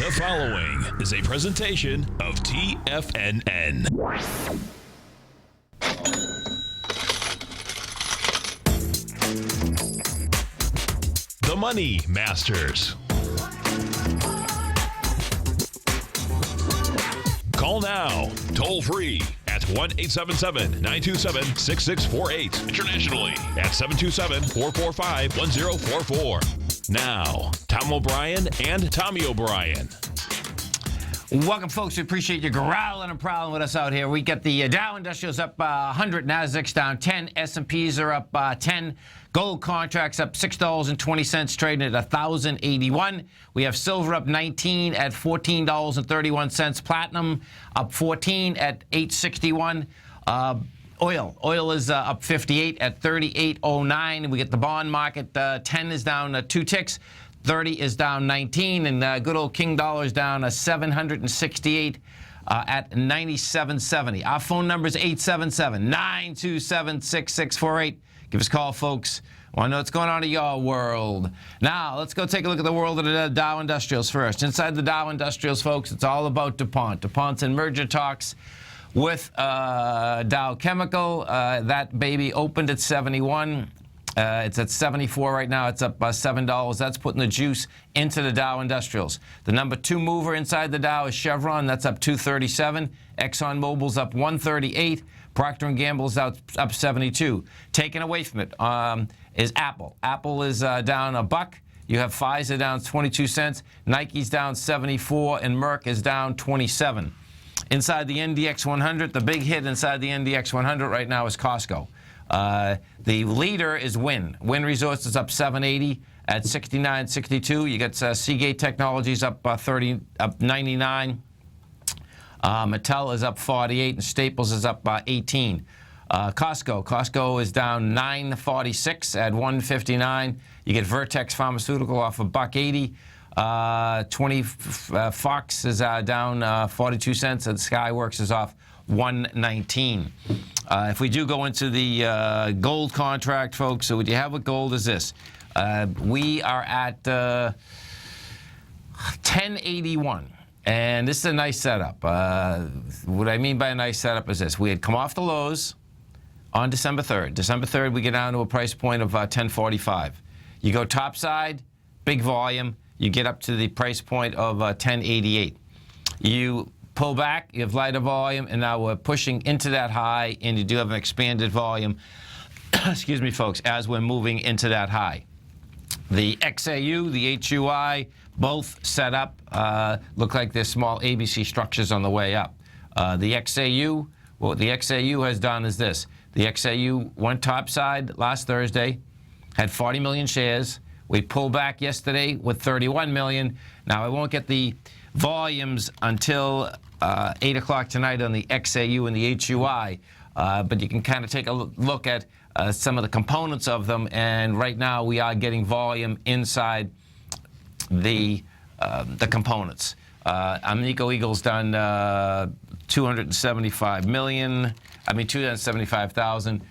The following is a presentation of TFNN. The Money Masters. Call now, toll free at 1-877-927-6648. Internationally at 727-445-1044. Now, Tom O'Brien and Tommy O'Brien. Welcome, folks. We appreciate you growling and prowling with us out here. We got the Dow Industrials up 100, Nasdaq's down 10, S&Ps are up 10, gold contracts up $6.20, trading at 1,081. We have silver up 19 at $14.31, platinum up 14 at 861. Oil is up 58 at 38.09. We get the bond market, 10 is down 2 ticks. 30 is down 19, and good old King Dollar is down 768 at 97.70. Our phone number is 877-927-6648. Give us a call, folks. I want to know what's going on in your world. Now, let's go take a look at the world of the Dow Industrials first. Inside the Dow Industrials, folks, it's all about DuPont. DuPont's in merger talks with Dow Chemical. That baby opened at 71. It's at 74 right now. It's up $7. That's putting the juice into the Dow Industrials. The number 2 mover inside the Dow is Chevron. That's up 237. ExxonMobil's up 138. Procter & Gamble's up 72. Taken away from it is Apple. Apple is down $1. You have Pfizer down 22 cents. Nike's down 74, and Merck is down 27. Inside the NDX 100, the big hit inside the NDX 100 right now is Costco. The leader is Wynn. Wynn Resorts is up 780 at 69.62. You got Seagate Technologies up 99. Mattel is up 48, and Staples is up 18. Costco is down 946 at 159. You get Vertex Pharmaceutical off of $1.80. Fox is down 42 cents, and Skyworks is off 119. If we do go into the gold contract, folks, so what you have with gold is this. We are at 1081, and this is a nice setup. What I mean by a nice setup is this. We had come off the lows on December 3rd. December 3rd, we get down to a price point of 1045. You go topside, big volume, you get up to the price point of 1088. You pull back, you have lighter volume, and now we're pushing into that high, and you do have an expanded volume, excuse me, folks, as we're moving into that high. The XAU, the HUI, both set up, look like there's small ABC structures on the way up. The XAU, what the XAU has done is this. The XAU went topside last Thursday, had 40 million shares. We pulled back yesterday with 31 million. Now, I won't get the volumes until 8 o'clock tonight on the XAU and the HUI, but you can kind of take a look at some of the components of them, and right now we are getting volume inside the components. Amico Eagle's done 275,000.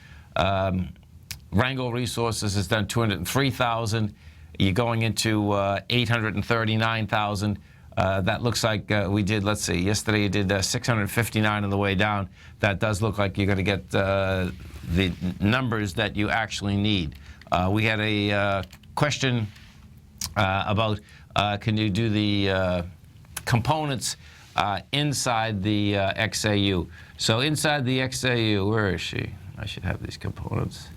Rango Resources has done 203,000. You're going into 839,000. That looks like we did, let's see, yesterday you did 659 on the way down. That does look like you're going to get the numbers that you actually need. We had a question about can you do the components inside the XAU. So inside the XAU, where is she? I should have these components.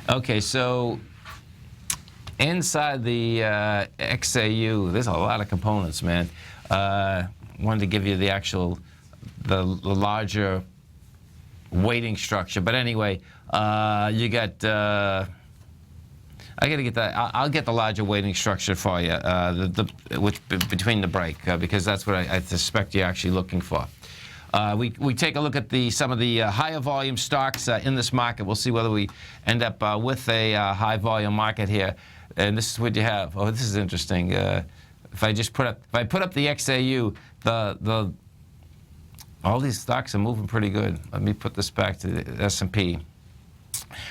Okay, so inside the XAU, there's a lot of components, man. Wanted to give you the actual, the larger weighting structure. But anyway, you got, I got to get that. I'll get the larger weighting structure for you, which between the break, because that's what I suspect you're actually looking for. We take a look at some of the higher volume stocks in this market. We'll see whether we end up with a high volume market here. And this is what you have. Oh, this is interesting. If I put up the XAU, all these stocks are moving pretty good. Let me put this back to the S&P.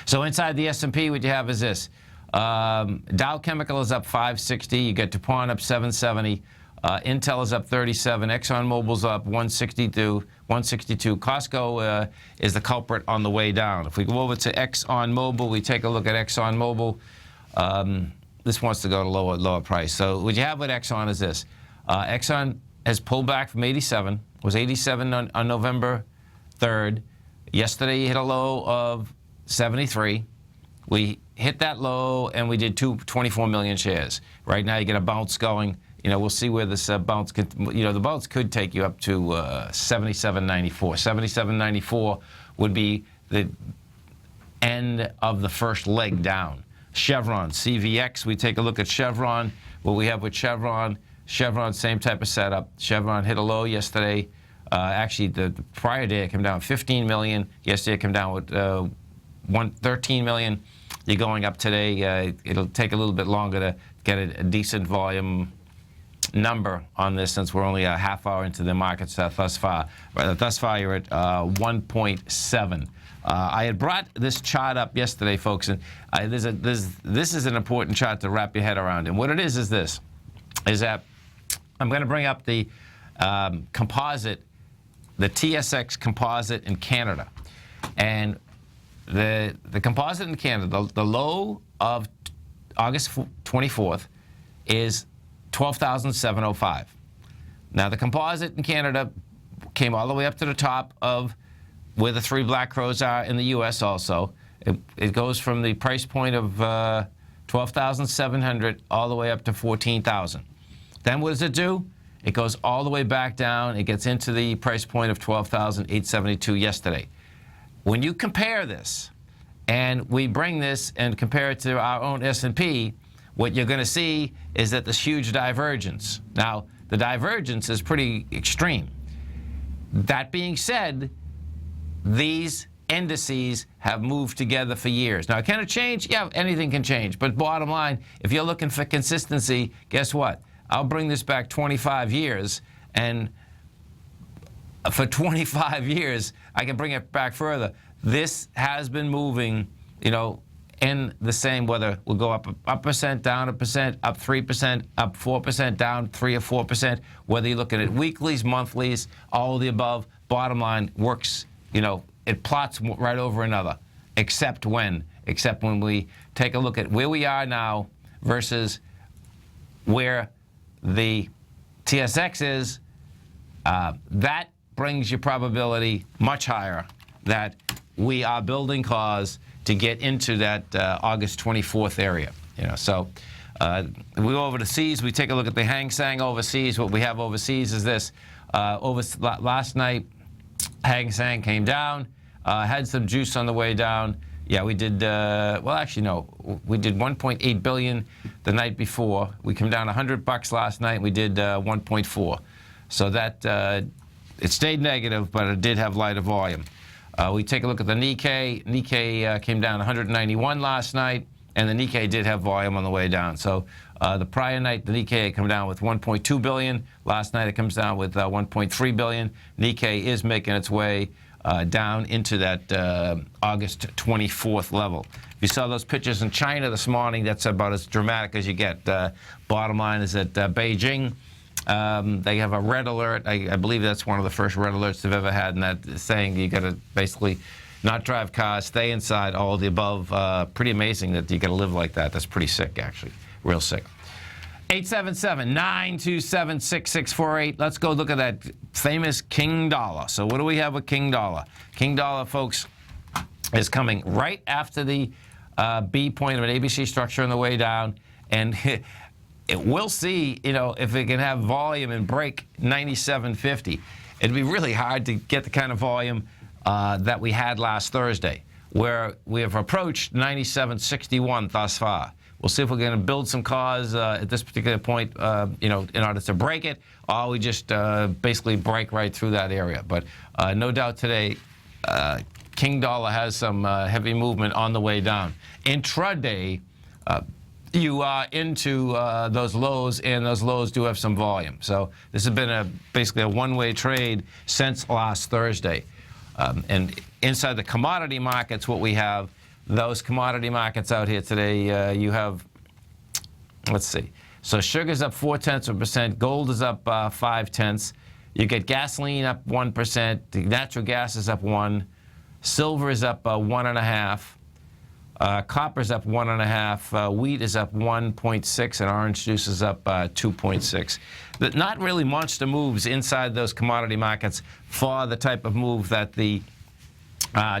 So inside the S&P, what you have is this. Dow Chemical is up 560. You get DuPont up 770. Intel is up 37. ExxonMobil's up 162. Costco is the culprit on the way down. If we go over to ExxonMobil, we take a look at ExxonMobil. This wants to go to lower price. So what you have with Exxon is this. Exxon has pulled back from 87. Was 87 on November 3rd. Yesterday, you hit a low of 73. We hit that low, and we did 24 million shares. Right now, you get a bounce going. We'll see where this bounce could, the bounce could take you up to 77.94. 77.94 would be the end of the first leg down. Chevron, CVX, we take a look at Chevron. What we have with Chevron, same type of setup. Chevron hit a low yesterday. Actually, the prior day it came down 15 million. Yesterday it came down with 13 million. You're going up today. It'll take a little bit longer to get a decent volume number on this, since we're only a half hour into the markets thus far. Thus far, you're at 1.7. I had brought this chart up yesterday, folks, and this is an important chart to wrap your head around. And what it is this, is that I'm going to bring up the composite, the TSX composite in Canada. And the composite in Canada, the low of August 24th is 12,705. Now, the composite in Canada came all the way up to the top of where the three black crows are in the U.S. also. It goes from the price point of 12,700 all the way up to 14,000. Then what does it do? It goes all the way back down. It gets into the price point of 12,872 yesterday. When you compare this, and we bring this and compare it to our own S&P, what you're going to see is that there's huge divergence. Now, the divergence is pretty extreme. That being said, these indices have moved together for years. Now, can it change? Yeah, anything can change. But bottom line, if you're looking for consistency, guess what? I'll bring this back 25 years, and for 25 years, I can bring it back further. This has been moving, in the same, whether we'll go up a percent, down a percent, up 3%, up 4%, down 3 or 4%, whether you're looking at weeklies, monthlies, all of the above. Bottom line, works, it plots right over another, except when we take a look at where we are now versus where the TSX is. That brings your probability much higher that we are building cause to get into that August 24th area. So we go over to overseas. We take a look at the Hang Seng overseas. What we have overseas is this. Last night, Hang Seng came down, had some juice on the way down. Yeah, we did, well, actually, no. We did 1.8 billion the night before. We came down $100 last night. We did 1.4. So that, it stayed negative, but it did have lighter volume. We take a look at the Nikkei. Nikkei came down 191 last night, and the Nikkei did have volume on the way down. So the prior night, the Nikkei came down with 1.2 billion. Last night, it comes down with 1.3 billion. Nikkei is making its way down into that August 24th level. If you saw those pictures in China this morning, that's about as dramatic as you get. Bottom line is that Beijing, they have a red alert. I believe that's one of the first red alerts they've ever had, and that is saying you got to basically not drive cars, stay inside, all of the above. Pretty amazing that you got to live like that. That's pretty sick, actually. Real sick. 877-927-6648. Let's go look at that famous King Dollar. So what do we have with King Dollar? King Dollar, folks, is coming right after the B point of an ABC structure on the way down. And we'll see, if it can have volume and break 97.50. It'd be really hard to get the kind of volume that we had last Thursday, where we have approached 97.61 thus far. We'll see if we're going to build some cause at this particular point, in order to break it, or we just basically break right through that area. But no doubt today, King Dollar has some heavy movement on the way down. Intraday, you are into those lows, and those lows do have some volume. So this has been basically a one-way trade since last Thursday. And inside the commodity markets, what we have, those commodity markets out here today, you have, let's see. So sugar's up 0.4%, gold is up 0.5. You get gasoline up 1%, the natural gas is up 1%, silver is up 1.5%, copper's up 1.5%, wheat is up 1.6%, and orange juice is up 2.6%. But not really monster moves inside those commodity markets for the type of move that the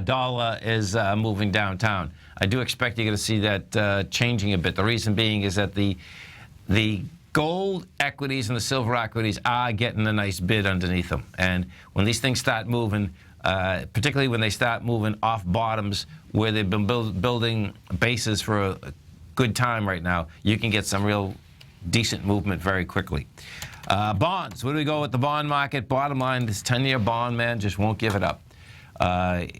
dollar is moving downtown. I do expect you're going to see that changing a bit. The reason being is that the gold equities and the silver equities are getting a nice bid underneath them. And when these things start moving, particularly when they start moving off bottoms where they've been building bases for a good time right now, you can get some real decent movement very quickly. Bonds. Where do we go with the bond market? Bottom line, this 10-year bond, man, just won't give it up.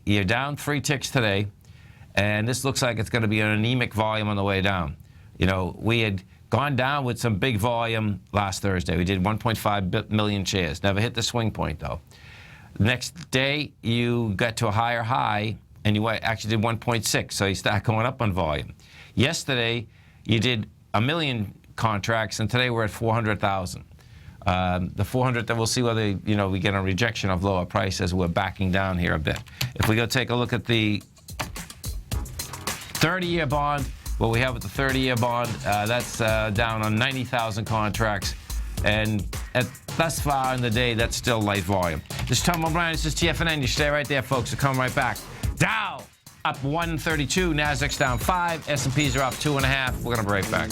You're down 3 ticks today, and this looks like it's going to be an anemic volume on the way down. You know, we had gone down with some big volume last Thursday. We did 1.5 million shares. Never hit the swing point, though. The next day, you got to a higher high, and you actually did 1.6, so you start going up on volume. Yesterday, you did 1 million contracts, and today we're at 400,000. The 400, that we'll see whether, you know, we get a rejection of lower prices. We're backing down here a bit. If we go take a look at the 30-year bond, what we have with the 30-year bond, that's down on 90,000 contracts. And thus far in the day, that's still light volume. This is Tom O'Brien. This is TFNN. You stay right there, folks. We'll come right back. Dow up 132. Nasdaq's down 5. S&Ps are up 2.5. We're going to be right back.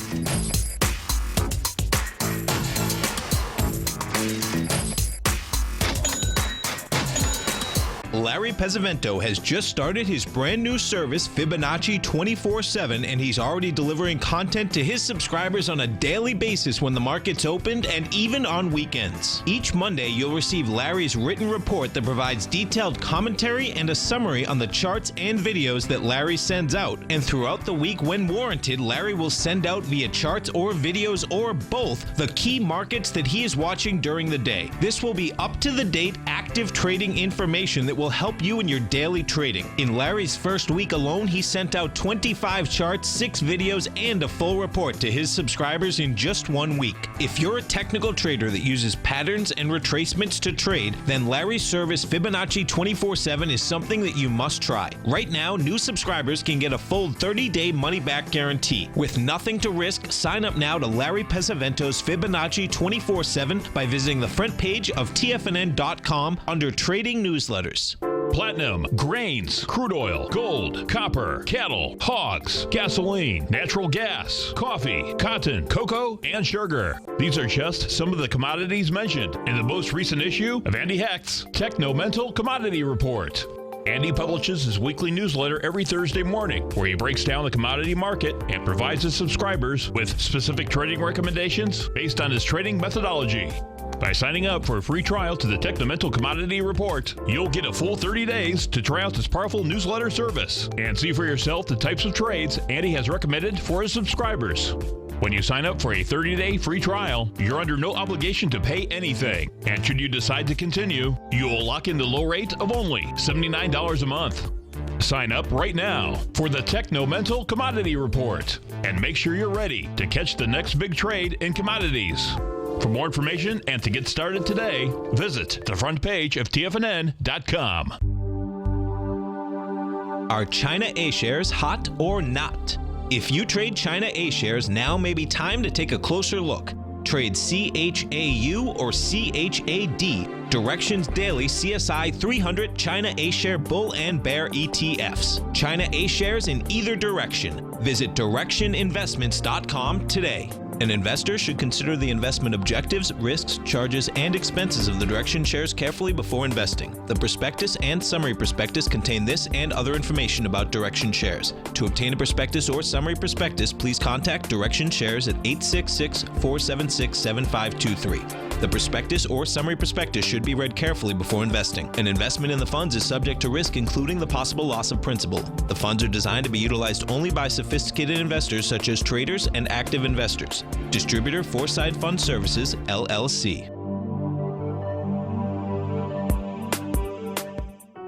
Larry Pesavento has just started his brand new service, Fibonacci 24/7, and he's already delivering content to his subscribers on a daily basis when the market's opened and even on weekends. Each Monday, you'll receive Larry's written report that provides detailed commentary and a summary on the charts and videos that Larry sends out. And throughout the week, when warranted, Larry will send out via charts or videos or both the key markets that he is watching during the day. This will be up-to-the-date, active trading information that will help you in your daily trading. In Larry's first week alone, he sent out 25 charts, 6 videos, and a full report to his subscribers in just 1 week. If you're a technical trader that uses patterns and retracements to trade, then Larry's service Fibonacci 24/7 is something that you must try. Right now, new subscribers can get a full 30-day money-back guarantee. With nothing to risk, sign up now to Larry Pesavento's Fibonacci 24/7 by visiting the front page of TFNN.com under Trading Newsletters. Platinum, grains, crude oil, gold, copper, cattle, hogs, gasoline, natural gas, coffee, cotton, cocoa, and sugar. These are just some of the commodities mentioned in the most recent issue of Andy Hecht's Techno-Mental Commodity Report. Andy publishes his weekly newsletter every Thursday morning, where he breaks down the commodity market and provides his subscribers with specific trading recommendations based on his trading methodology. By signing up for a free trial to the Techno-Mental Commodity Report, you'll get a full 30 days to try out this powerful newsletter service and see for yourself the types of trades Andy has recommended for his subscribers. When you sign up for a 30-day free trial, you're under no obligation to pay anything. And should you decide to continue, you'll lock in the low rate of only $79 a month. Sign up right now for the Techno-Mental Commodity Report and make sure you're ready to catch the next big trade in commodities. For more information and to get started today, visit the front page of TFNN.com. Are China A-shares hot or not? If you trade China A-shares, now may be time to take a closer look. Trade CHAU or CHAD, Directions Daily CSI 300 China A-share Bull and Bear ETFs. China A-shares in either direction. Visit directioninvestments.com today. An investor should consider the investment objectives, risks, charges, and expenses of the Direction shares carefully before investing. The prospectus and summary prospectus contain this and other information about Direction shares. To obtain a prospectus or summary prospectus, please contact Direction shares at 866-476-7523. The prospectus or summary prospectus should be read carefully before investing. An investment in the funds is subject to risk, including the possible loss of principal. The funds are designed to be utilized only by sophisticated investors such as traders and active investors. Distributor Foreside Fund Services, LLC.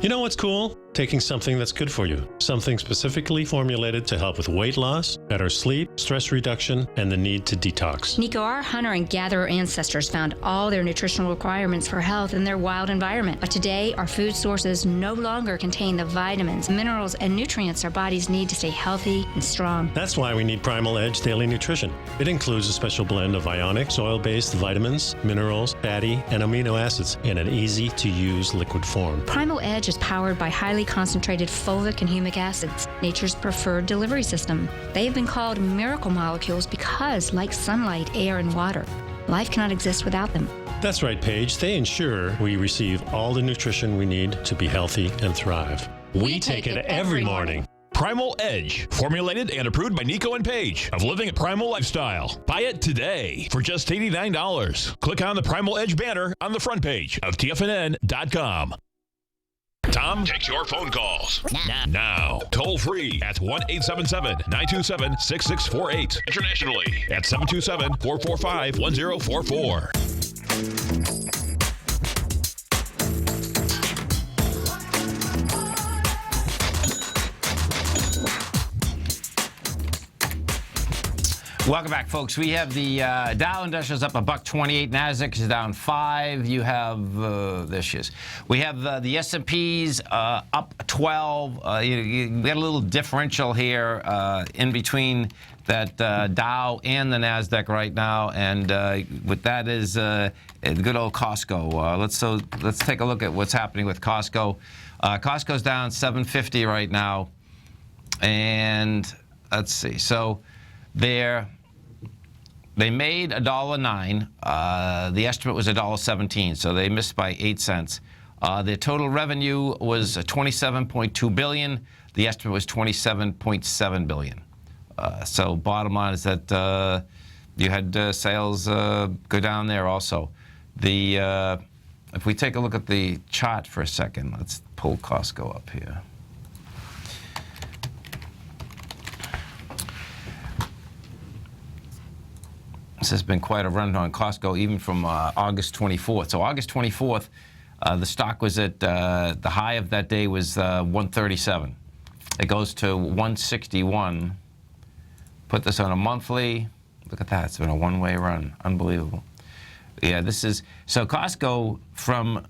You know what's cool? taking something that's good for you, something specifically formulated to help with weight loss, better sleep, stress reduction, and the need to detox. Nico, our hunter and gatherer ancestors found all their nutritional requirements for health in their wild environment. But today, our food sources no longer contain the vitamins, minerals, and nutrients our bodies need to stay healthy and strong. That's why we need Primal Edge Daily Nutrition. It includes a special blend of ionic, soil-based vitamins, minerals, fatty, and amino acids in an easy-to-use liquid form. Primal Edge is powered by highly concentrated fulvic and humic acids, nature's preferred delivery system. They have been called miracle molecules because, like sunlight, air, and water, life cannot exist without them. That's right, Paige. They ensure we receive all the nutrition we need to be healthy and thrive. We take it every morning. Primal Edge, formulated and approved by Nico and Paige of Living a Primal Lifestyle. Buy it today for just $89. Click on the Primal Edge banner on the front page of TFNN.com. Tom takes your phone calls now. Toll free at 1-877-927-6648. Internationally at 727-445-1044. Welcome back, folks. We have the Dow Industrials up $1.28. Nasdaq is down 5. You have there she is. We have the S&Ps up 12. You got a little differential here in between that Dow and the Nasdaq right now, and with that is good old Costco. Let's take a look at what's happening with Costco. Costco's down 750 right now, and let's see. So they made $1.09. The estimate was $1.17, so they missed by 8 cents. Their total revenue was $27.2 billion. The estimate was $27.7 billion. So bottom line is that you had sales go down there also. If we take a look at the chart for a second, let's pull Costco up here. This has been quite a run on Costco, even from August 24th. So August 24th, the stock was at, the high of that day was 137. It goes to 161. Put this on a monthly. Look at that. It's been a one-way run. Unbelievable. Yeah, this is, so Costco from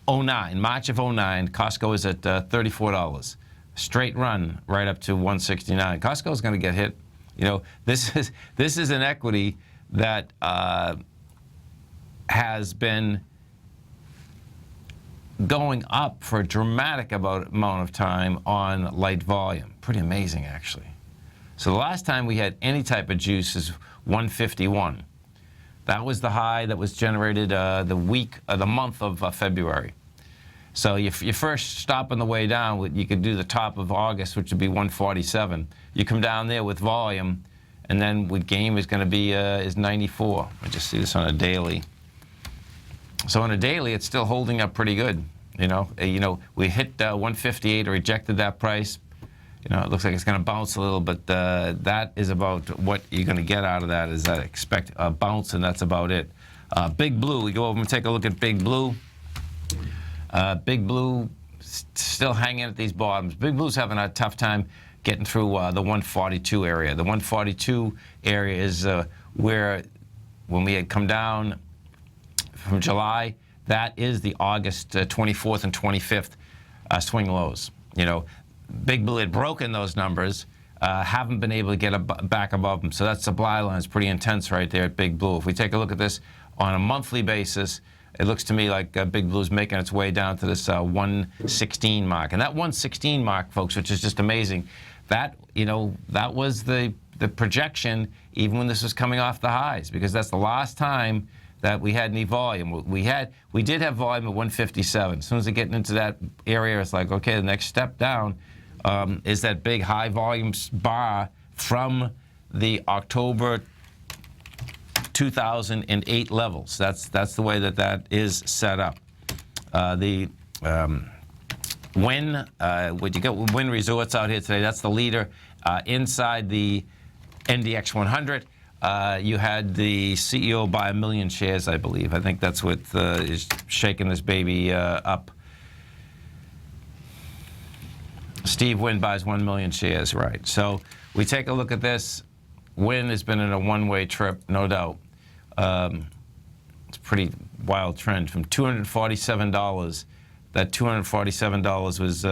09, March of 09, Costco is at $34. Straight run right up to 169. Costco is going to get hit. You know, this is an equity that has been going up for a dramatic amount of time on light volume. Pretty amazing, actually. So the last time we had any type of juice is 151. That was the high that was generated the month of February. So you first stop on the way down, you could do the top of August, which would be 147. You come down there with volume, and then with game is going to be is 94. I just see this on a daily. So on a daily, it's still holding up pretty good. You know, we hit 158, rejected that price. You know, it looks like it's going to bounce a little, but that is about what you're going to get out of that. Is that expect a bounce, and that's about it. Big Blue, we go over and take a look at Big Blue. Big Blue still hanging at these bottoms. Big Blue's having a tough time getting through the 142 area. The 142 area is where, when we had come down from July, that is the August 24th and 25th swing lows. You know, Big Blue had broken those numbers, haven't been able to get back above them. So that supply line is pretty intense right there at Big Blue. If we take a look at this on a monthly basis, it looks to me like Big Blue's making its way down to this 116 mark. And that 116 mark, folks, which is just amazing, that, you know, that was the projection even when this was coming off the highs, because that's the last time that we had any volume. We did have volume at 157. As soon as they get into that area, it's like, okay, the next step down is that big high volume bar from the October 2008 levels. That's the way that is set up. What you got Wynn Resorts out here today, that's the leader. Inside the NDX 100, you had the CEO buy 1 million shares, I believe. I think that's what is shaking this baby up. Steve Wynn buys 1 million shares, right? So we take a look at this. Wynn has been in a one-way trip, no doubt. It's a pretty wild trend from $247. That $247 was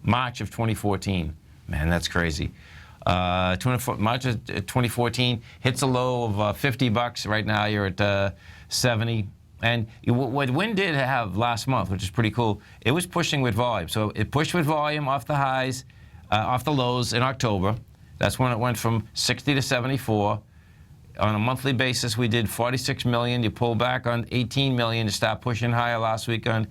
March of 2014. Man, that's crazy. March of 2014 hits a low of $50. Right now, you're at 70. And what Wynn did have last month, which is pretty cool, it was pushing with volume. So it pushed with volume off the highs, off the lows in October. That's when it went from 60 to 74. On a monthly basis, we did 46 million. You pull back on 18 million to start pushing higher last week on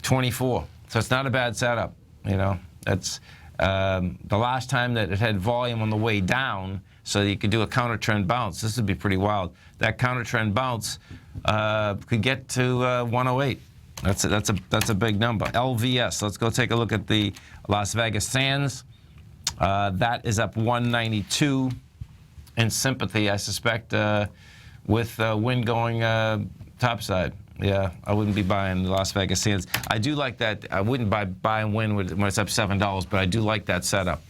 24. So it's not a bad setup. You know, that's the last time that it had volume on the way down, so that you could do a counter trend bounce. This would be pretty wild. That counter trend bounce could get to 108. That's a big number. LVS. Let's go take a look at the Las Vegas Sands. That is up 192. In sympathy, I suspect, with Wynn going topside. Yeah, I wouldn't be buying the Las Vegas Sands. I do like that. I wouldn't buy Wynn when it's up $7, but I do like that setup.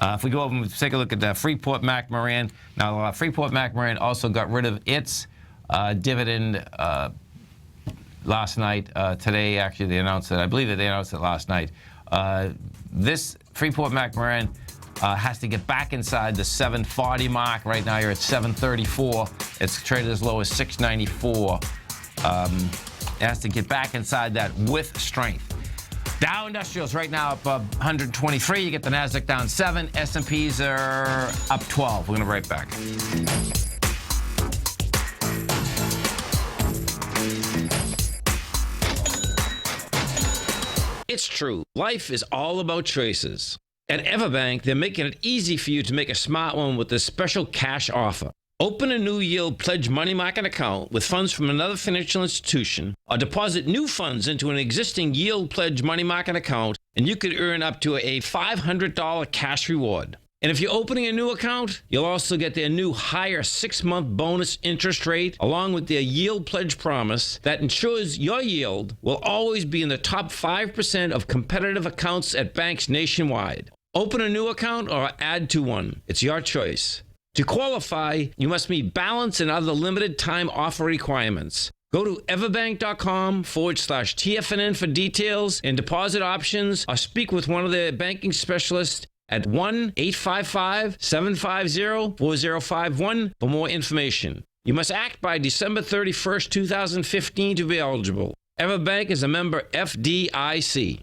If we go over and take a look at Freeport-McMoRan. Now, Freeport-McMoRan also got rid of its dividend last night. Today, actually, they announced it. I believe that they announced it last night. This Freeport-McMoRan has to get back inside the 740 mark. Right now, you're at 734. It's traded as low as 694. It has to get back inside that with strength. Dow Industrials right now up 123. You get the Nasdaq down 7. S&Ps are up 12. We're going to be right back. It's true. Life is all about choices. At Everbank, they're making it easy for you to make a smart one with this special cash offer. Open a new yield pledge money market account with funds from another financial institution, or deposit new funds into an existing yield pledge money market account, and you could earn up to a $500 cash reward. And if you're opening a new account, you'll also get their new higher 6-month bonus interest rate, along with their yield pledge promise that ensures your yield will always be in the top 5% of competitive accounts at banks nationwide. Open a new account or add to one. It's your choice. To qualify, you must meet balance and other limited time offer requirements. Go to everbank.com/TFNN for details and deposit options, or speak with one of their banking specialists at 1-855-750-4051 for more information. You must act by December 31st, 2015 to be eligible. Everbank is a member FDIC.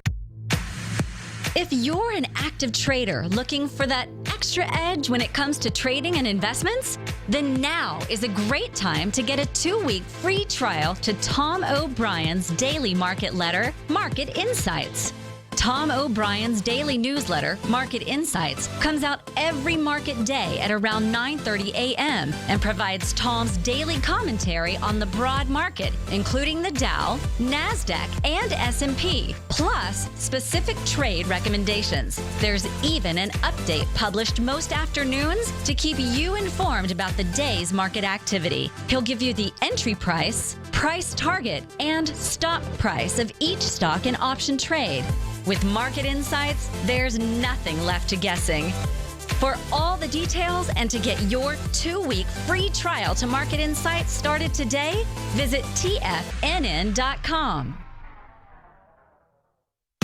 If you're an active trader looking for that extra edge when it comes to trading and investments, then now is a great time to get a 2-week free trial to Tom O'Brien's daily market letter, Market Insights. Tom O'Brien's daily newsletter, Market Insights, comes out every market day at around 9:30 a.m. and provides Tom's daily commentary on the broad market, including the Dow, NASDAQ, and S&P, plus specific trade recommendations. There's even an update published most afternoons to keep you informed about the day's market activity. He'll give you the entry price, price target, and stop price of each stock and option trade. With Market Insights, there's nothing left to guessing. For all the details and to get your 2-week free trial to Market Insights started today, visit TFNN.com.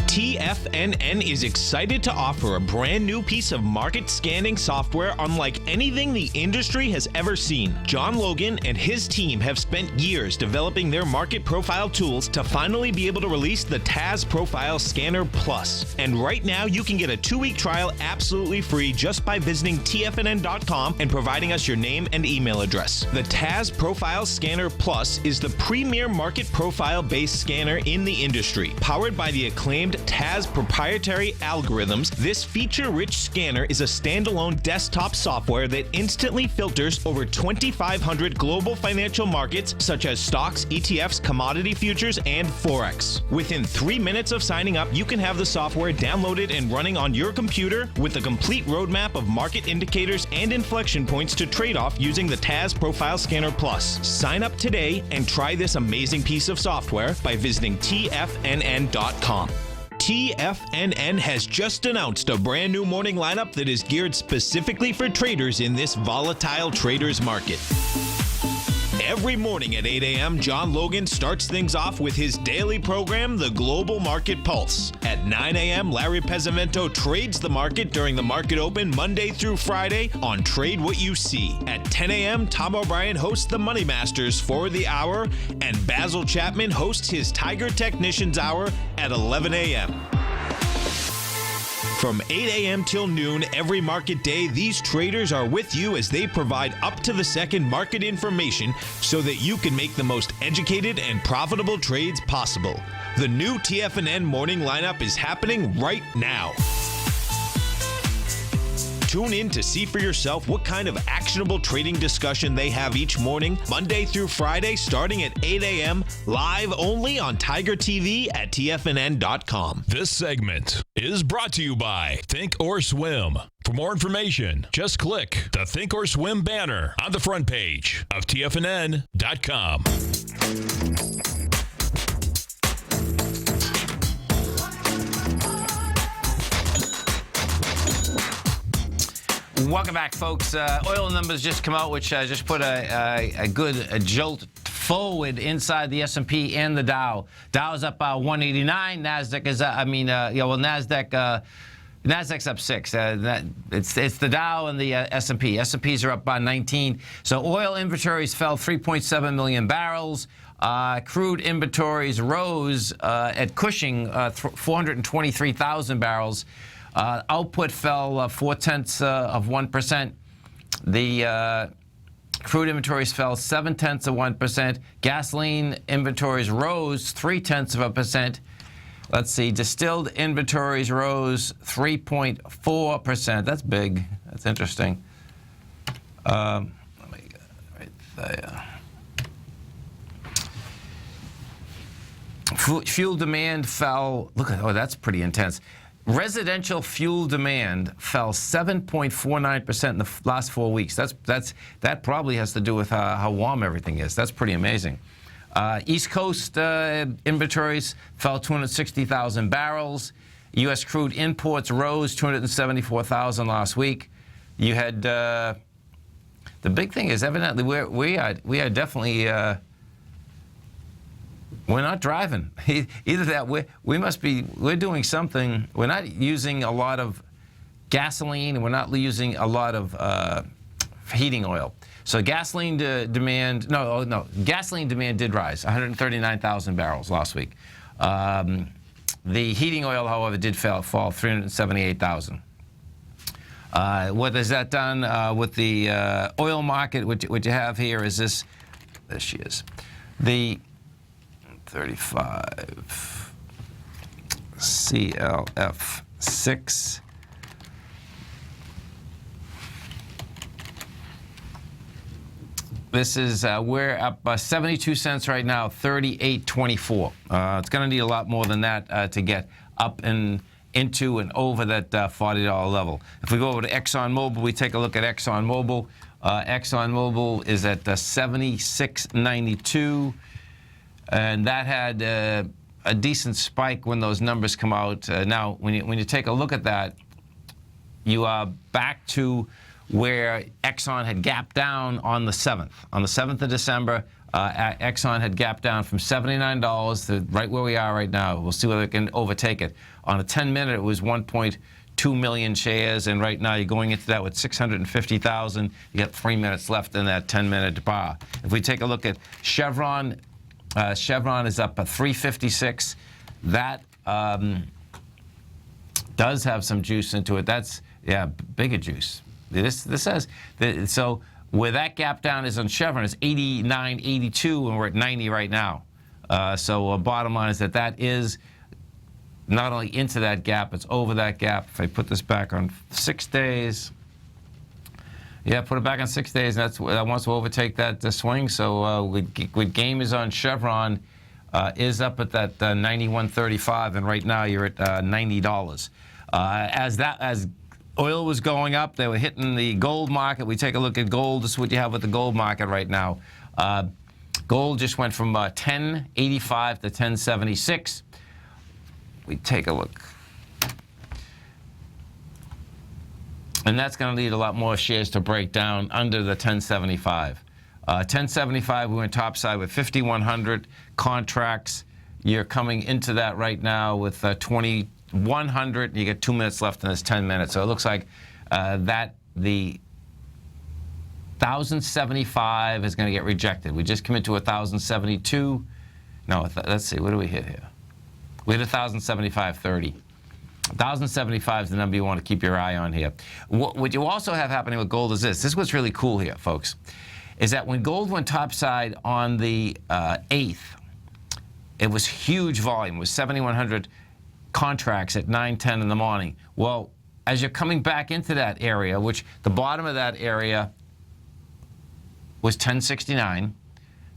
TFNN is excited to offer a brand new piece of market scanning software unlike anything the industry has ever seen. John Logan and his team have spent years developing their market profile tools to finally be able to release the TAS Profile Scanner Plus. And right now, you can get a 2-week trial absolutely free just by visiting TFNN.com and providing us your name and email address. The TAS Profile Scanner Plus is the premier market profile-based scanner in the industry. Powered by the acclaimed TAS proprietary algorithms, this feature-rich scanner is a standalone desktop software that instantly filters over 2,500 global financial markets such as stocks, ETFs, commodity futures, and Forex. Within 3 minutes of signing up, you can have the software downloaded and running on your computer with a complete roadmap of market indicators and inflection points to trade off using the TAS Profile Scanner Plus. Sign up today and try this amazing piece of software by visiting TFNN.com. TFNN has just announced a brand new morning lineup that is geared specifically for traders in this volatile traders market. Every morning at 8 a.m., John Logan starts things off with his daily program, The Global Market Pulse. At 9 a.m., Larry Pesavento trades the market during the market open Monday through Friday on Trade What You See. At 10 a.m., Tom O'Brien hosts the Money Masters for the hour, and Basil Chapman hosts his Tiger Technicians Hour at 11 a.m. From 8 a.m. till noon every market day, these traders are with you as they provide up-to-the-second market information so that you can make the most educated and profitable trades possible. The new TFNN morning lineup is happening right now. Tune in to see for yourself what kind of actionable trading discussion they have each morning, Monday through Friday, starting at 8 a.m., live only on Tiger TV at TFNN.com. This segment is brought to you by Think or Swim. For more information, just click the Think or Swim banner on the front page of TFNN.com. Welcome back, folks. Oil numbers just come out, which just put a good jolt forward inside the S&P and the Dow. Dow's up 189. Nasdaq is Nasdaq's up 6. It's the Dow and the S&P. S&Ps are up by 19. So oil inventories fell 3.7 million barrels. Crude inventories rose at Cushing 423,000 barrels. Output fell 0.4%. The crude inventories fell 0.7%. Gasoline inventories rose 0.3%. Let's see, distilled inventories rose 3.4%. That's big. That's interesting. Let me get it right there. Fuel demand fell. That's pretty intense. Residential fuel demand fell 7.49% in the last 4 weeks. That probably has to do with how warm everything is. That's pretty amazing. East Coast inventories fell 260,000 barrels. U.S. crude imports rose 274,000 last week. You had the big thing is evidently we are definitely. We're not driving. Either that we're doing something. We're not using a lot of gasoline, and we're not using a lot of heating oil. So gasoline demand, gasoline demand did rise, 139,000 barrels last week. The heating oil, however, did fall 378,000. What has that done with the oil market? What you have here is this. There she is. The 35 CLF6. This is we're up 72 cents right now, 38.24. It's going to need a lot more than that to get up and into and over that $40 level. If we go over to ExxonMobil, we take a look at ExxonMobil. ExxonMobil is at 76.92. And that had a decent spike when those numbers come out. Now, when you take a look at that, you are back to where Exxon had gapped down on the 7th. On the 7th of December, Exxon had gapped down from $79 to right where we are right now. We'll see whether it can overtake it. On a 10-minute, it was 1.2 million shares, and right now you're going into that with 650,000. You got 3 minutes left in that 10-minute bar. If we take a look at Chevron, Chevron is up 356. That does have some juice into it. That's, bigger juice. This says, so where that gap down is on Chevron is 89.82, and we're at 90 right now. So bottom line is that is not only into that gap, it's over that gap. If I put this back on 6 days, put it back on 6 days, and that wants to overtake that swing. So with game is on Chevron, is up at that 91.35, and right now you're at $90. As oil was going up, they were hitting the gold market. We take a look at gold. This is what you have with the gold market right now. Gold just went from 10.85 to 10.76. we take a look. And that's going to lead a lot more shares to break down under the 1075. 1075, we went topside with 5,100 contracts. You're coming into that right now with 2,100. You get 2 minutes left in this 10 minutes. So it looks like that the 1,075 is going to get rejected. We just commit to 1,072. No, let's see. What do we hit here? We hit 1,075.30. 1,075 is the number you want to keep your eye on here. What you also have happening with gold is this. This is what's really cool here, folks, is that when gold went topside on the 8th, it was huge volume. It was 7,100 contracts at 9:10 in the morning. Well, as you're coming back into that area, which the bottom of that area was 1069,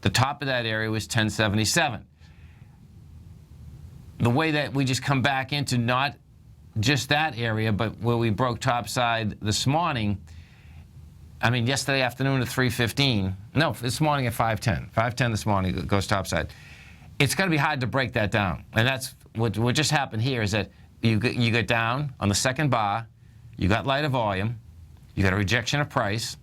the top of that area was 1077. The way that we just come back into not just that area, but where we broke topside this morning, I mean, yesterday afternoon at 3:15, no, this morning at 5:10. 5:10 this morning, it goes topside. It's going to be hard to break that down. And that's what just happened here is that you get down on the second bar, you got lighter volume, you got a rejection of price.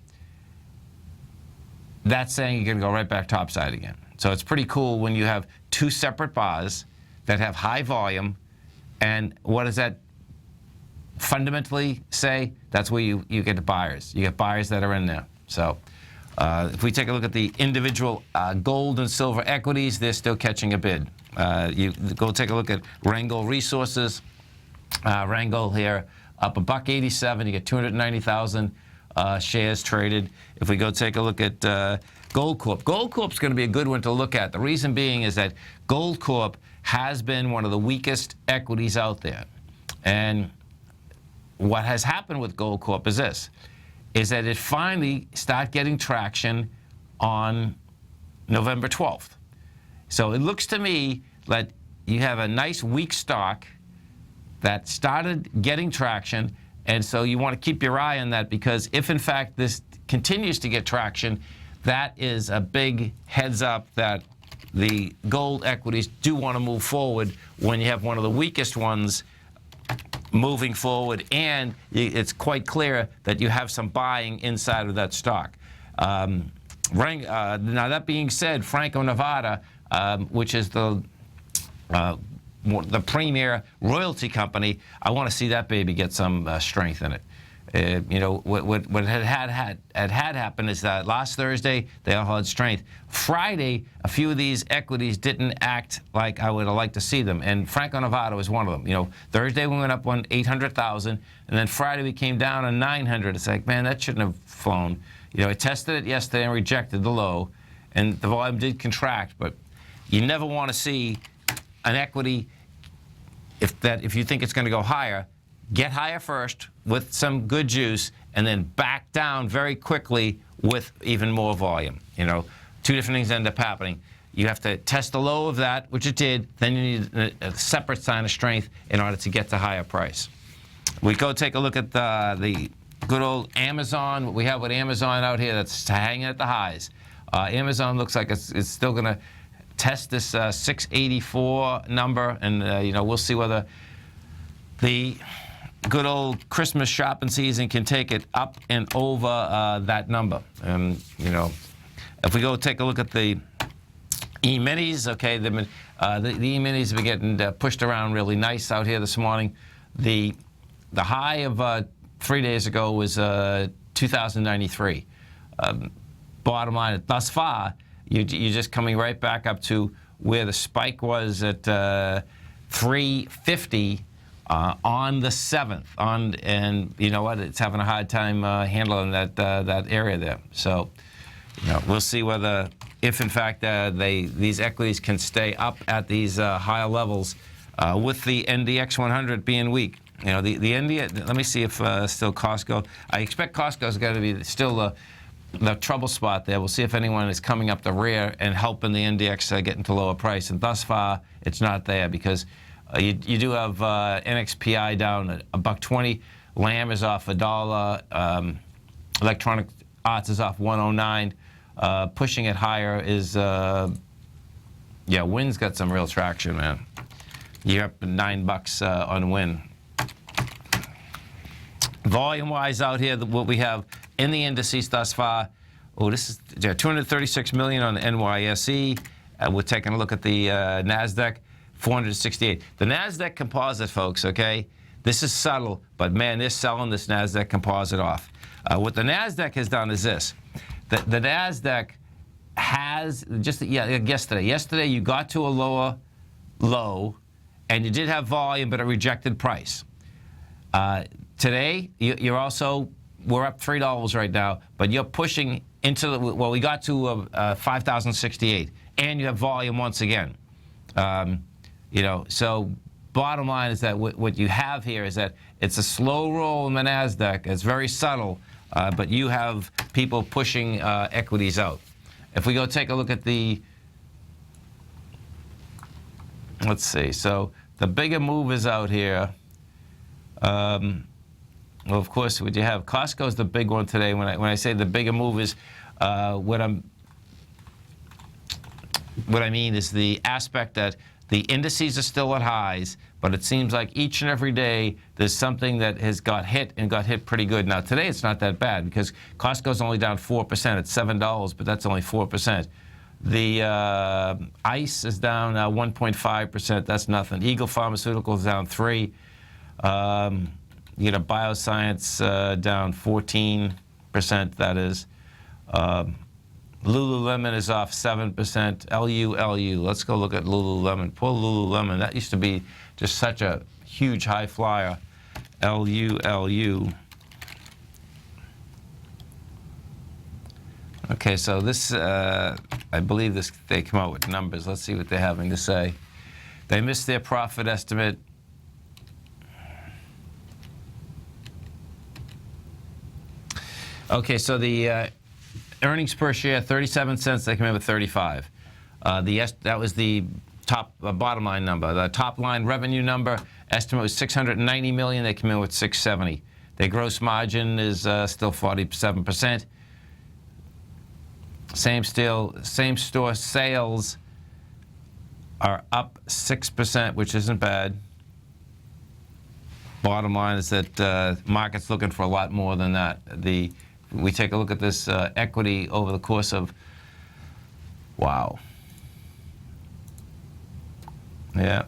That's saying you're going to go right back topside again. So it's pretty cool when you have two separate bars that have high volume. And what does that fundamentally say? That's where you get the buyers. You get buyers that are in there. So if we take a look at the individual gold and silver equities, they're still catching a bid. You go take a look at Rangel Resources. Rangel here up $1.87. You get 290,000 shares traded. If we go take a look at Gold Corp, Gold Corp's going to be a good one to look at. The reason being is that Gold Corp has been one of the weakest equities out there. And what has happened with Gold Corp is this, is that it finally started getting traction on November 12th. So it looks to me that you have a nice weak stock that started getting traction, and so you want to keep your eye on that, because if in fact this continues to get traction, that is a big heads up that the gold equities do want to move forward when you have one of the weakest ones moving forward, and it's quite clear that you have some buying inside of that stock. Now that being said, Franco-Nevada, which is the premier royalty company, I want to see that baby get some strength in it. You know, what had happened is that last Thursday, they all had strength. Friday, a few of these equities didn't act like I would have liked to see them, and Franco-Nevada was one of them. You know, Thursday we went up on 800,000, and then Friday we came down on 900. It's like, man, that shouldn't have flown. You know, I tested it yesterday and rejected the low, and the volume did contract, but you never want to see an equity, if you think it's going to go higher, get higher first with some good juice, and then back down very quickly with even more volume. You know, two different things end up happening. You have to test the low of that, which it did. Then you need a separate sign of strength in order to get to higher price. We go take a look at the good old Amazon. What we have with Amazon out here that's hanging at the highs. Amazon looks like it's still going to test this 684 number, and you know, we'll see whether the good old Christmas shopping season can take it up and over that number. And you know, if we go take a look at the E-minis, okay, the E-minis have been getting pushed around really nice out here this morning. The high of 3 days ago was 2,093. Bottom line, thus far, you're just coming right back up to where the spike was at 350 on the 7th. And you know what? It's having a hard time handling that area there. So, you know, we'll see whether, if in fact these equities can stay up at these higher levels with the NDX 100 being weak. You know, the NDX. Let me see if still Costco. I expect Costco's got to be still the trouble spot there. We'll see if anyone is coming up the rear and helping the NDX get into lower price. And thus far, it's not there, because you do have NXPI down at $1.20. Lamb is off $1. Electronic Arts is off 109. Pushing it higher is, Wynn's got some real traction, man. You're up $9 on win. Volume-wise out here, what we have in the indices thus far, this is 236 million on the NYSE. We're taking a look at the NASDAQ, 468. The NASDAQ composite, folks, okay? This is subtle, but man, they're selling this NASDAQ composite off. What the NASDAQ has done is this. The NASDAQ has, yesterday you got to a lower low, and you did have volume, but it rejected price. Today, we're up $3 right now, but you're pushing into we got to 5,068, and you have volume once again. So bottom line is that what you have here is that it's a slow roll in the NASDAQ. It's very subtle, but you have people pushing equities out. If we go take a look at let's see, so the bigger movers out here, well, of course, what you have, Costco's the big one today. When I say the bigger movers, what I mean is the aspect that the indices are still at highs, but it seems like each and every day there's something that has got hit and got hit pretty good. Now, today it's not that bad because Costco's only down 4%. It's $7, but that's only 4%. The ICE is down 1.5%. That's nothing. Eagle Pharmaceuticals down 3%. You get a Bioscience down 14%, that is. Lululemon is off 7%. LU. Let's go look at Lululemon. Poor Lululemon. That used to be just such a huge high flyer. LU. Okay, so this, I believe they come out with numbers. Let's see what they're having to say. They missed their profit estimate. Okay, so the earnings per share, 37 cents. They came in with 35. That was the bottom line number. The top line revenue number estimate was 690 million. They came in with 670. Their gross margin is still 47%. Same store sales are up 6%, which isn't bad. Bottom line is that market's looking for a lot more than that. We take a look at this equity over the course of, wow. Yeah.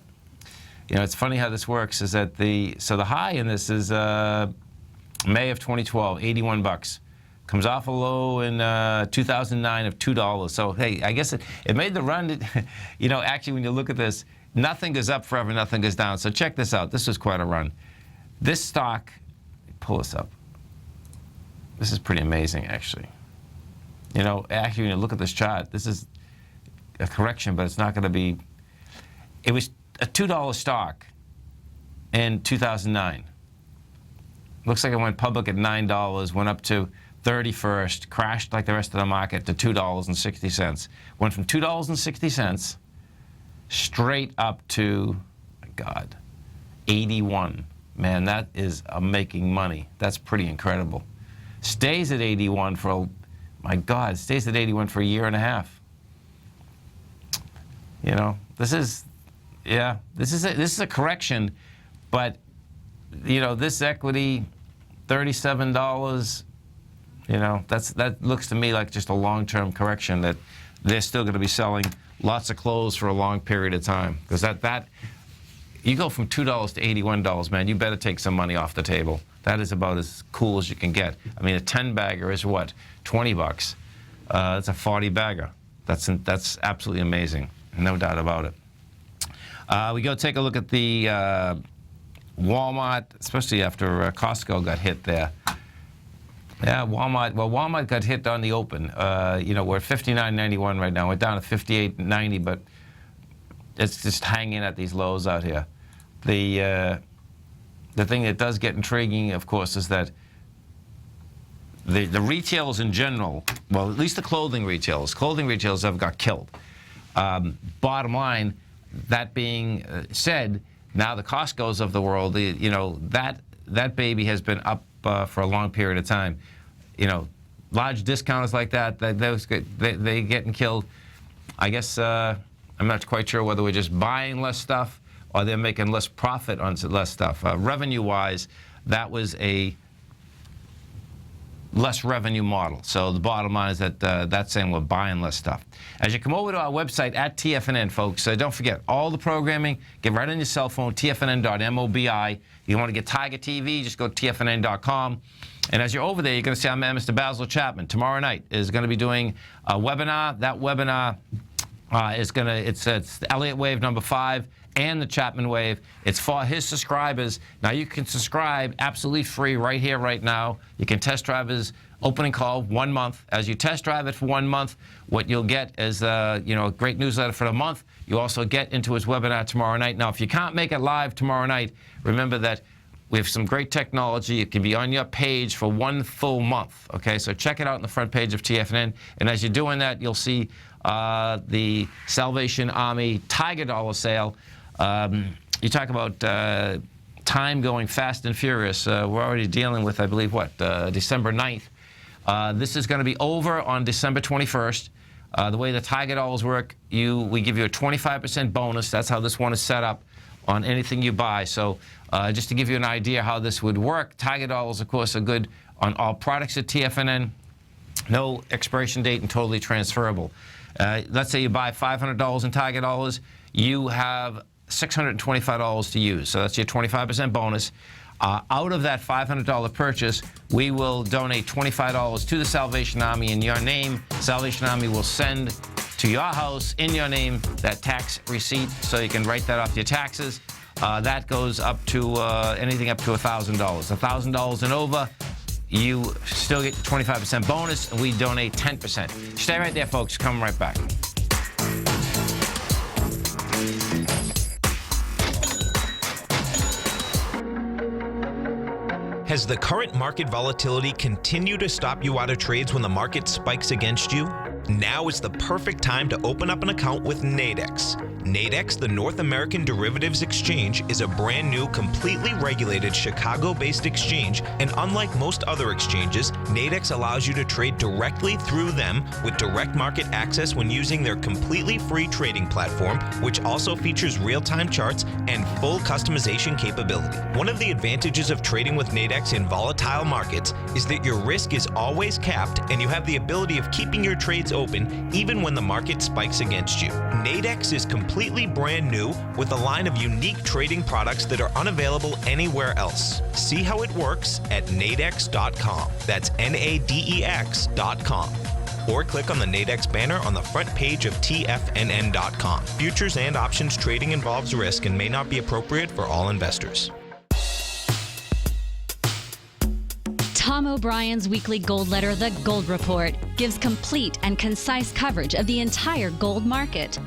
It's funny how this works is that the high in this is May of 2012, $81. Comes off a low in 2009 of $2. So, hey, I guess it made the run. Actually, when you look at this, nothing goes up forever, nothing goes down. So check this out. This was quite a run. This stock, pull this up. This is pretty amazing, actually. Actually, when you look at this chart, this is a correction, but it's not going to be. It was a $2 stock in 2009. Looks like it went public at $9, went up to 31st, crashed like the rest of the market to $2.60. Went from $2.60 straight up to, my God, 81. Man, that is making money. That's pretty incredible. Stays at 81 for, stays at 81 for a year and a half. This is a correction, but this equity, $37. That looks to me like just a long-term correction that they're still going to be selling lots of clothes for a long period of time because that you go from $2 to $81, man. You better take some money off the table. That is about as cool as you can get. I mean, a 10-bagger is what, $20? That's a 40-bagger. That's absolutely amazing, no doubt about it. We go take a look at the Walmart, especially after Costco got hit there. Yeah, Walmart. Well, Walmart got hit on the open. We're at $59.91 right now. We're down to $58.90, but it's just hanging at these lows out here. The thing that does get intriguing, of course, is that the retailers in general, well, at least the clothing retailers have got killed. Bottom line, that being said, now the Costco's of the world, that baby has been up for a long period of time. Large discounters like that, they getting killed. I guess I'm not quite sure whether we're just buying less stuff or they're making less profit on less stuff. Revenue-wise, that was a less revenue model. So the bottom line is that that's saying we're buying less stuff. As you come over to our website at TFNN, folks, don't forget all the programming. Get right on your cell phone, tfnn.mobi. You want to get Tiger TV, just go to tfnn.com. And as you're over there, you're going to see our man, Mr. Basil Chapman, tomorrow night is going to be doing a webinar. That webinar is going to, it's the Elliott Wave number 5 and the Chapman Wave. It's for his subscribers. Now you can subscribe absolutely free right here, right now. You can test drive his opening call 1 month. As you test drive it for 1 month, what you'll get is a great newsletter for the month. You also get into his webinar tomorrow night. Now, if you can't make it live tomorrow night, remember that we have some great technology. It can be on your page for 1 full month. Okay, so check it out on the front page of TFNN. And as you're doing that, you'll see the Salvation Army Tiger Dollar sale. You talk about time going fast and furious. We're already dealing with, I believe, December 9th. This is going to be over on December 21st. The way the Tiger Dollars work, we give you a 25% bonus. That's how this one is set up on anything you buy. So just to give you an idea how this would work, Tiger Dollars, of course, are good on all products at TFNN. No expiration date and totally transferable. Let's say you buy $500 in Tiger Dollars. You have $625 to use. So that's your 25% bonus. Out of that $500 purchase, we will donate $25 to the Salvation Army in your name. Salvation Army will send to your house in your name that tax receipt so you can write that off your taxes. That goes up to anything up to $1,000. $1,000 and over, you still get 25% bonus, and we donate 10%. Stay right there, folks. Come right back. Has the current market volatility continued to stop you out of trades when the market spikes against you? Now is the perfect time to open up an account with Nadex. Nadex, the North American Derivatives Exchange, is a brand new, completely regulated Chicago-based exchange, and unlike most other exchanges, Nadex allows you to trade directly through them with direct market access when using their completely free trading platform, which also features real-time charts and full customization capability. One of the advantages of trading with Nadex in volatile markets is that your risk is always capped, and you have the ability of keeping your trades open even when the market spikes against you. Nadex is completely brand new with a line of unique trading products that are unavailable anywhere else. See how it works at nadex.com. That's NADEX.com. Or click on the Nadex banner on the front page of TFNN.com. Futures and options trading involves risk and may not be appropriate for all investors. Tom O'Brien's weekly gold letter, The Gold Report, gives complete and concise coverage of the entire gold market.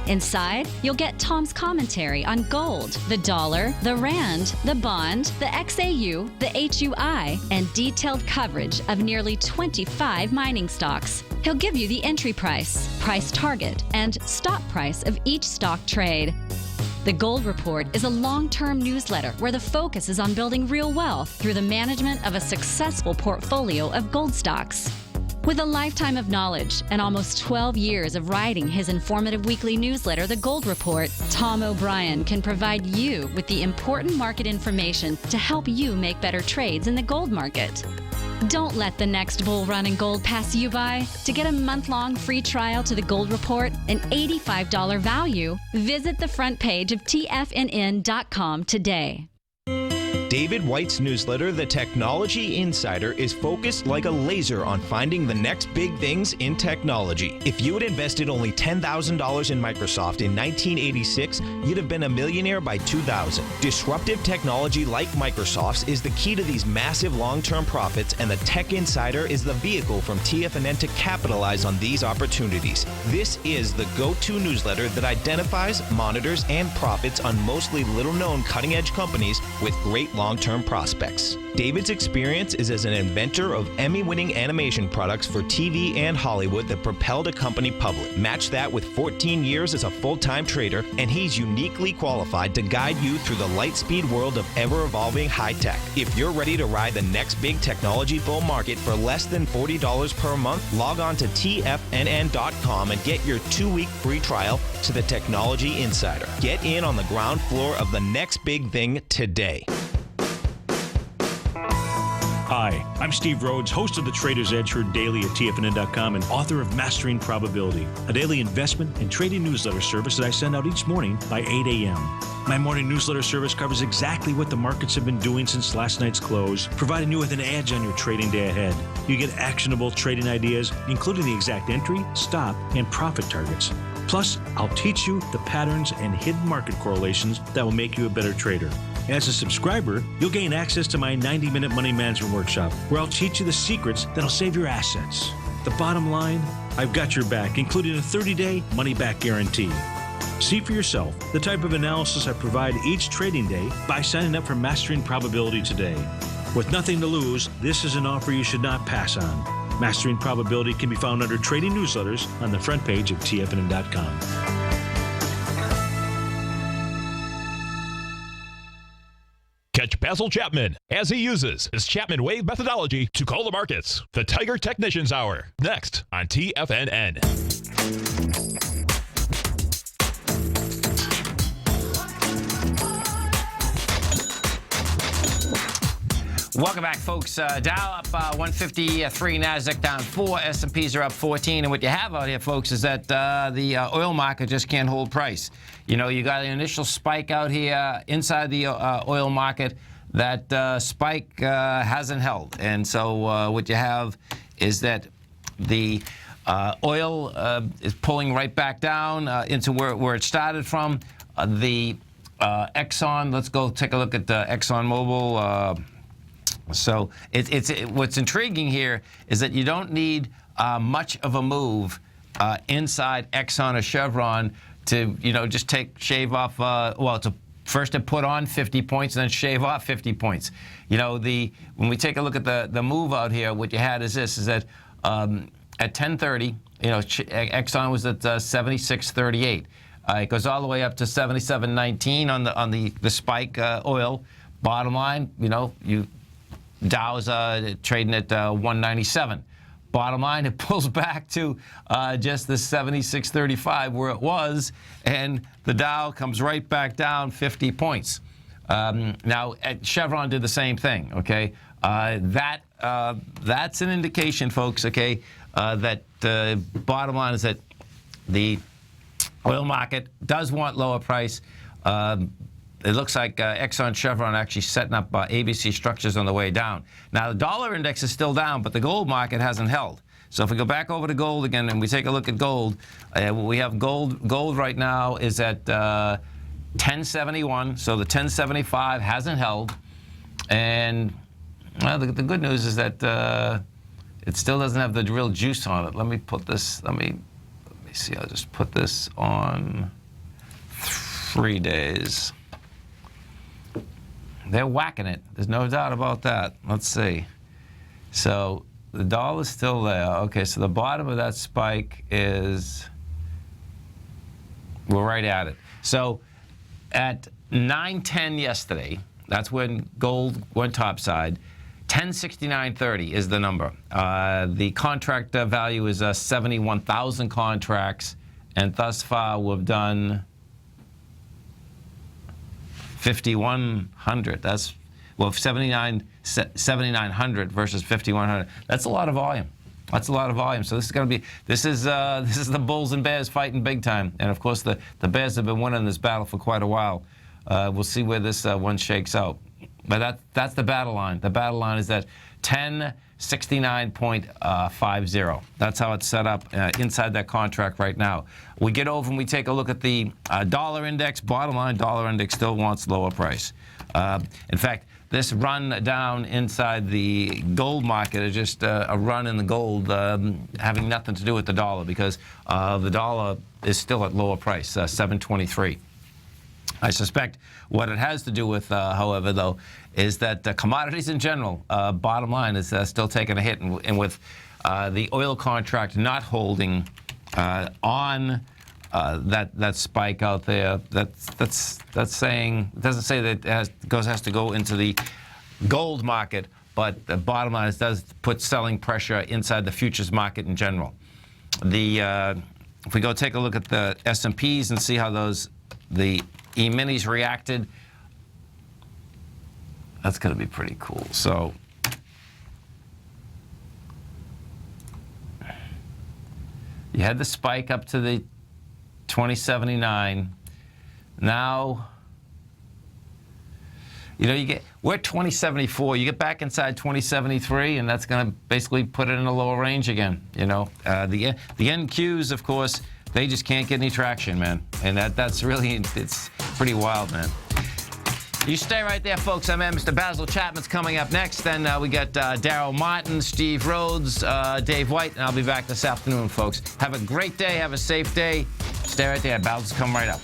Inside, you'll get Tom's commentary on gold, the dollar, the rand, the bond, the XAU, the HUI, and detailed coverage of nearly 25 mining stocks. He'll give you the entry price, price target, and stop price of each stock trade. The Gold Report is a long-term newsletter where the focus is on building real wealth through the management of a successful portfolio of gold stocks. With a lifetime of knowledge and almost 12 years of writing his informative weekly newsletter, The Gold Report, Tom O'Brien can provide you with the important market information to help you make better trades in the gold market. Don't let the next bull run in gold pass you by. To get a month-long free trial to The Gold Report, an $85 value, visit the front page of TFNN.com today. David White's newsletter, The Technology Insider, is focused like a laser on finding the next big things in technology. If you had invested only $10,000 in Microsoft in 1986, you'd have been a millionaire by 2000. Disruptive technology like Microsoft's is the key to these massive long-term profits, and the Tech Insider is the vehicle from TFNN to capitalize on these opportunities. This is the go-to newsletter that identifies, monitors, and profits on mostly little-known cutting-edge companies with great long-term prospects. David's experience is as an inventor of Emmy-winning animation products for TV and Hollywood that propelled a company public. Match that with 14 years as a full-time trader, and he's uniquely qualified to guide you through the light-speed world of ever-evolving high-tech. If you're ready to ride the next big technology bull market for less than $40 per month, log on to TFNN.com and get your 2-week free trial to the Technology Insider. Get in on the ground floor of the next big thing today. Hi, I'm Steve Rhodes, host of the Trader's Edge, heard daily at TFNN.com and author of Mastering Probability, a daily investment and trading newsletter service that I send out each morning by 8 a.m. My morning newsletter service covers exactly what the markets have been doing since last night's close, providing you with an edge on your trading day ahead. You get actionable trading ideas, including the exact entry, stop, and profit targets. Plus, I'll teach you the patterns and hidden market correlations that will make you a better trader. As a subscriber, you'll gain access to my 90-minute money management workshop, where I'll teach you the secrets that'll save your assets. The bottom line, I've got your back, including a 30-day money-back guarantee. See for yourself the type of analysis I provide each trading day by signing up for Mastering Probability today. With nothing to lose, this is an offer you should not pass on. Mastering Probability can be found under Trading Newsletters on the front page of TFNN.com. Catch Basil Chapman as he uses his Chapman Wave methodology to call the markets. The Tiger Technicians Hour, next on TFNN. Welcome back, folks. Dow up 153, NASDAQ down 4, S&Ps are up 14. And what you have out here, folks, is that the oil market just can't hold price. You know, you got an initial spike out here inside the oil market. That spike hasn't held. And so what you have is that the oil is pulling right back down into where it started from. The Exxon, let's go take a look at ExxonMobil. So what's intriguing here is that you don't need much of a move inside Exxon or Chevron to, just shave off, first to put on 50 points and then shave off 50 points. When we take a look at the move out here, what you had is this, is that at 10:30, Exxon was at 76.38. It goes all the way up to 77.19 on the spike oil. Bottom line, Dow's trading at 197. Bottom line, it pulls back to just the 76.35 where it was, and the Dow comes right back down 50 points. Now, Chevron did the same thing, okay? That's an indication, folks, okay, that the bottom line is that the oil market does want lower price. It looks like Exxon Chevron actually setting up ABC structures on the way down. Now, the dollar index is still down, but the gold market hasn't held. So if we go back over to gold again and we take a look at gold, we have gold right now is at 1071. So the 1075 hasn't held. And well, the good news is that it still doesn't have the real juice on it. Let me see. I'll just put this on 3 days. They're whacking it. There's no doubt about that. Let's see. So the dollar's still there. Okay, so the bottom of that spike is, we're right at it. So at 9:10 yesterday, that's when gold went topside. 1069.30 is the number. The contract value is 71,000 contracts, and thus far we've done 5,100. That's 7,900 versus 5,100. That's a lot of volume. That's a lot of volume. So this is going to be this is the bulls and bears fighting big time. And of course the bears have been winning this battle for quite a while. We'll see where this one shakes out. But that's the battle line. The battle line is at 1069.50. That's how it's set up inside that contract right now. We get over and we take a look at the dollar index. Bottom line, dollar index still wants lower price. In fact, this run down inside the gold market is just a run in the gold having nothing to do with the dollar, because the dollar is still at lower price, 723. I suspect what it has to do with, however, though, is that commodities in general, bottom line, is still taking a hit, and with the oil contract not holding on that spike out there, that's saying, it doesn't say that it has to go into the gold market, but the bottom line is it does put selling pressure inside the futures market in general. If we go take a look at the S&Ps and see how the E-minis reacted, that's going to be pretty cool. So you had the spike up to the 2079. Now, we're at 2074. You get back inside 2073, and that's going to basically put it in a lower range again. The NQs, of course, they just can't get any traction, man. And that's really, it's pretty wild, man. You stay right there, folks. Mr. Basil Chapman's coming up next. Then we got Daryl Martin, Steve Rhodes, Dave White, and I'll be back this afternoon, folks. Have a great day. Have a safe day. Stay right there. Basil's coming right up.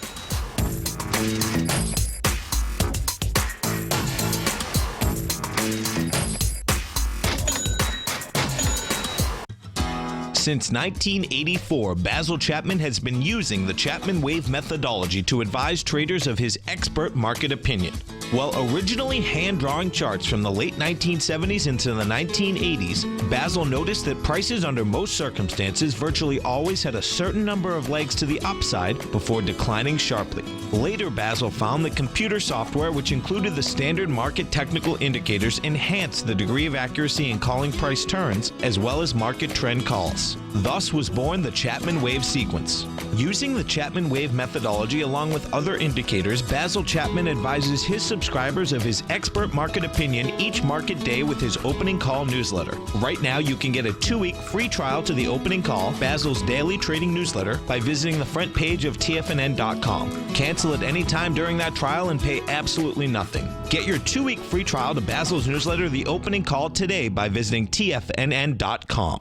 Since 1984, Basil Chapman has been using the Chapman Wave methodology to advise traders of his expert market opinion. While originally hand-drawing charts from the late 1970s into the 1980s, Basil noticed that prices under most circumstances virtually always had a certain number of legs to the upside before declining sharply. Later, Basil found that computer software, which included the standard market technical indicators, enhanced the degree of accuracy in calling price turns, as well as market trend calls. Thus was born the Chapman Wave sequence. Using the Chapman Wave methodology along with other indicators, Basil Chapman advises his subscribers of his expert market opinion each market day with his opening call newsletter. Right now, you can get a 2-week free trial to the opening call, Basil's daily trading newsletter, by visiting the front page of TFNN.com. Cancel at any time during that trial and pay absolutely nothing. Get your 2-week free trial to Basil's newsletter, The Opening Call, today by visiting TFNN.com.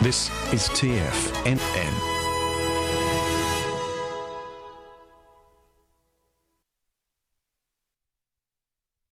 This is TFNN.